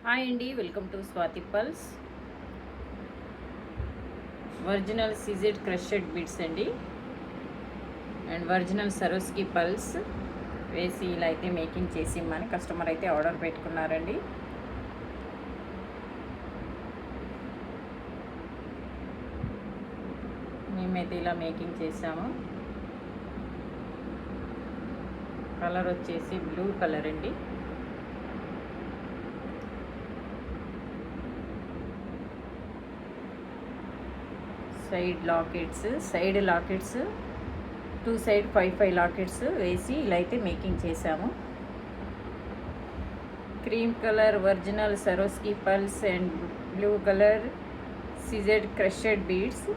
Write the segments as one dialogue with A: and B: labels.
A: Hi అండి, welcome to Swathi pulse. Original CZ crushed beads అండి and original సరోస్కి pulse వేసి ఇలా అయితే మేకింగ్ చేసి ఇమ్మని కస్టమర్ అయితే ఆర్డర్ పెట్టుకున్నారండి. మేమైతే ఇలా మేకింగ్ చేసాము. కలర్ వచ్చేసి బ్లూ కలర్ అండి. సైడ్ లాకెట్స్ 2 సైడ్ 5 లాకెట్స్ వేసి ఇలా అయితే మేకింగ్ చేసాము. Cream colour original సరోస్కి pulse and blue colour CZ crushed beads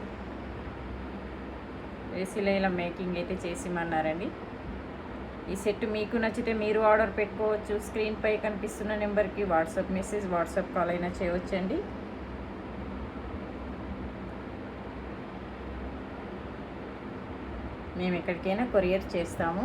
A: వేసి ఇలా మేకింగ్ అయితే చేసిమన్నారండి. ఈ సెట్ మీకు నచ్చితే మీరు ఆర్డర్ పెట్టుకోవచ్చు. స్క్రీన్పై కనిపిస్తున్న నెంబర్కి వాట్సాప్ కాల్ అయినా చేయవచ్చండి. మేము ఎక్కడికైనా కొరియర్ చేస్తాము.